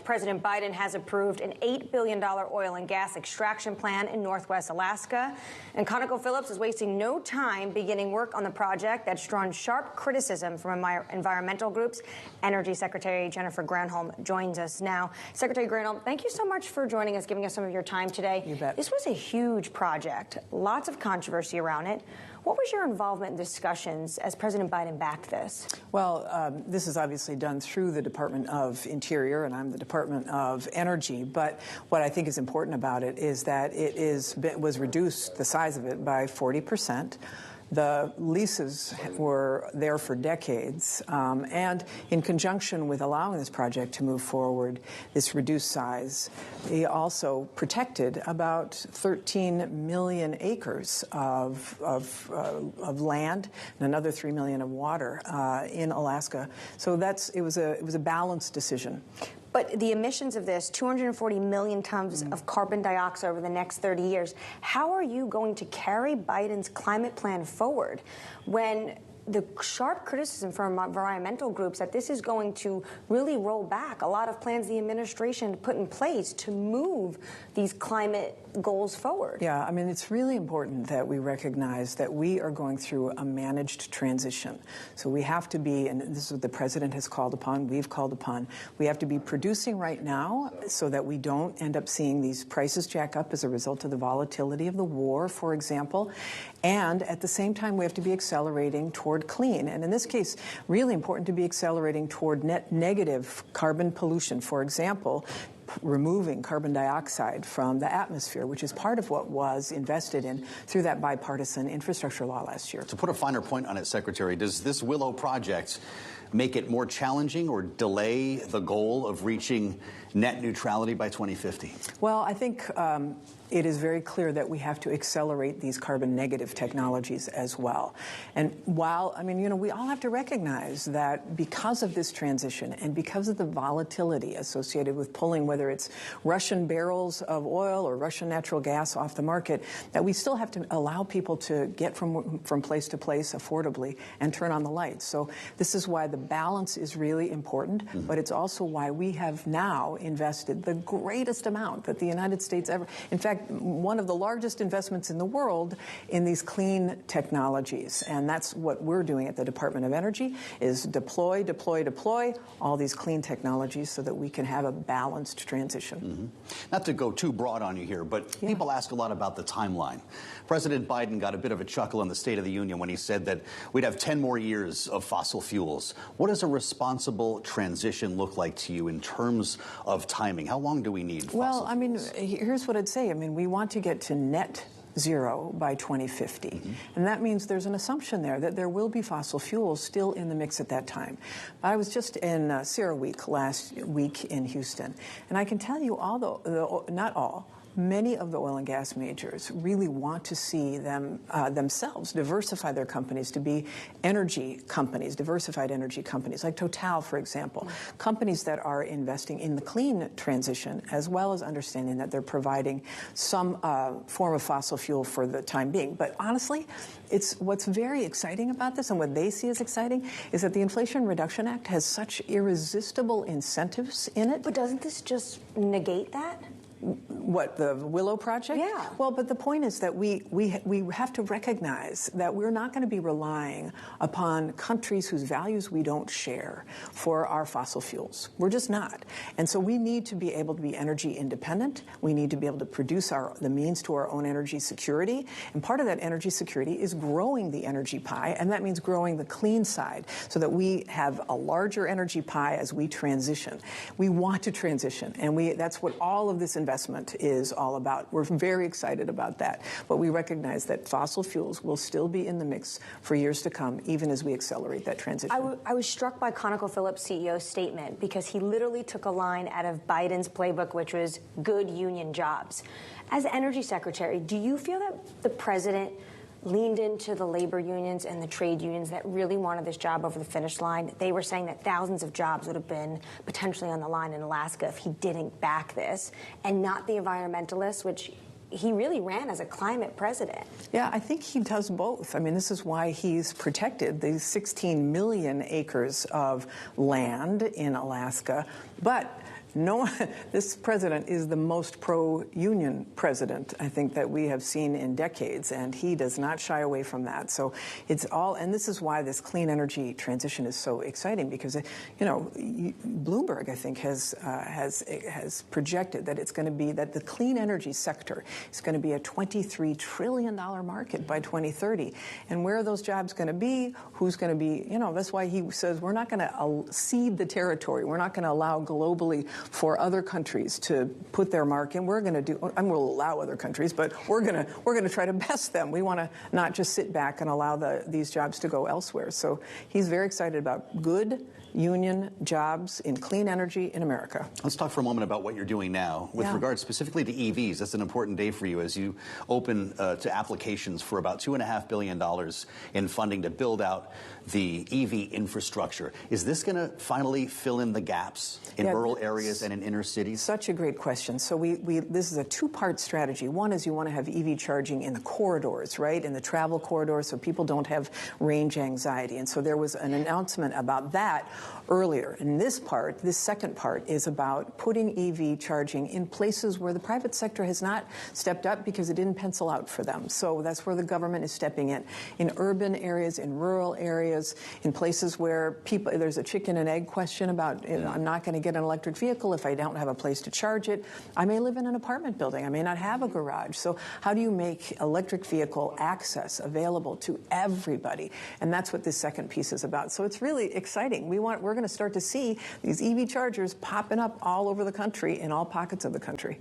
President Biden has approved an $8 billion oil and gas extraction plan in northwest Alaska. And ConocoPhillips is wasting no time beginning work on the project that's drawn sharp criticism from environmental groups. Energy Secretary Jennifer Granholm joins us now. Secretary Granholm, thank you so much for joining us, giving us some of your time today. You bet. This was a huge project, lots of controversy around it. What was your involvement in discussions as President Biden backed this? Well, this is obviously done through the Department of Interior, and I'm the Department of Energy. But what I think is important about it is that it was reduced, the size of it, by 40%. The leases were there for decades, and in conjunction with allowing this project to move forward, this reduced size, he also protected about 13 million acres of land and another 3 million of water in Alaska. So it was a balanced decision. But the emissions of this, 240 million tons of carbon dioxide over the next 30 years, how are you going to carry Biden's climate plan forward when the sharp criticism from environmental groups that this is going to really roll back a lot of plans the administration put in place to move these climate goals forward? Yeah, I mean, it's really important that we recognize that we are going through a managed transition. So we have to be, and this is what the president has called upon, we've called upon, we have to be producing right now so that we don't end up seeing these prices jack up as a result of the volatility of the war, for example. And at the same time, we have to be accelerating toward clean. And in this case, really important to be accelerating toward net negative carbon pollution. For example, removing carbon dioxide from the atmosphere, which is part of what was invested in through that bipartisan infrastructure law last year. To put a finer point on it, Secretary, does this Willow project make it more challenging or delay the goal of reaching net neutrality by 2050? Well, I think it is very clear that we have to accelerate these carbon negative technologies as well. And while, I mean, we all have to recognize that because of this transition and because of the volatility associated with pulling, whether it's Russian barrels of oil or Russian natural gas off the market, that we still have to allow people to get from place to place affordably and turn on the lights. So this is why the balance is really important, but it's also why we have now invested the greatest amount that the United States ever, in fact, one of the largest investments in the world in these clean technologies. And that's what we're doing at the Department of Energy, is deploy all these clean technologies so that we can have a balanced transition. Not to go too broad on you here, but people ask a lot about the timeline. President Biden got a bit of a chuckle in the State of the Union when he said that we'd have 10 more years of fossil fuels. What does a responsible transition look like to you in terms of timing? How long do we need fossil fuels? Well, I mean, here's what I'd say. I mean, we want to get to net zero by 2050. And that means there's an assumption there that there will be fossil fuels still in the mix at that time. I was just in Sierra Week last week in Houston, and I can tell you, not all, many of the oil and gas majors really want to see themselves diversify their companies to be energy companies, diversified energy companies, like Total, for example, companies that are investing in the clean transition, as well as understanding that they're providing some form of fossil fuel for the time being. But honestly, what's very exciting about this, and what they see as exciting, is that the Inflation Reduction Act has such irresistible incentives in it. But doesn't this just negate that? What, the Willow project? Yeah. Well, but the point is that we have to recognize that we're not going to be relying upon countries whose values we don't share for our fossil fuels. We're just not. And so we need to be able to be energy independent. We need to be able to produce the means to our own energy security. And part of that energy security is growing the energy pie, and that means growing the clean side so that we have a larger energy pie as we transition. We want to transition, and that's what all of this investment is all about. We're very excited about that. But we recognize that fossil fuels will still be in the mix for years to come, even as we accelerate that transition. I was struck by ConocoPhillips CEO's statement because he literally took a line out of Biden's playbook, which was good union jobs. As Energy Secretary, do you feel that the president leaned into the labor unions and the trade unions that really wanted this job over the finish line? They were saying that thousands of jobs would have been potentially on the line in Alaska if he didn't back this, and not the environmentalists, which he really ran as a climate president. Yeah, I think he does both. I mean, this is why he's protected these 16 million acres of land in Alaska. But this president is the most pro-union president, I think, that we have seen in decades, and he does not shy away from that. So it's all, and this is why this clean energy transition is so exciting, because, Bloomberg, I think, has projected that it's going to be, that the clean energy sector is going to be a $23 trillion market by 2030. And where are those jobs going to be? Who's going to be, that's why he says we're not going to cede the territory. We're not going to allow globally for other countries to put their mark in. We're going to we'll allow other countries, but we're going to try to best them. We want to not just sit back and allow these jobs to go elsewhere. So he's very excited about good union jobs in clean energy in America. Let's talk for a moment about what you're doing now. With regard specifically to EVs, that's an important day for you as you open to applications for about $2.5 billion in funding to build out the EV infrastructure. Is this going to finally fill in the gaps in rural areas and in inner cities? Such a great question. So this is a two-part strategy. One is you want to have EV charging in the corridors, right, in the travel corridors, so people don't have range anxiety. And so there was an announcement about that earlier. And this second part is about putting EV charging in places where the private sector has not stepped up because it didn't pencil out for them. So that's where the government is stepping in urban areas, in rural areas, in places where there's a chicken and egg question about, I'm not going to get an electric vehicle if I don't have a place to charge it. I may live in an apartment building. I may not have a garage. So how do you make electric vehicle access available to everybody? And that's what this second piece is about. So it's really exciting. We're going to start to see these EV chargers popping up all over the country, in all pockets of the country.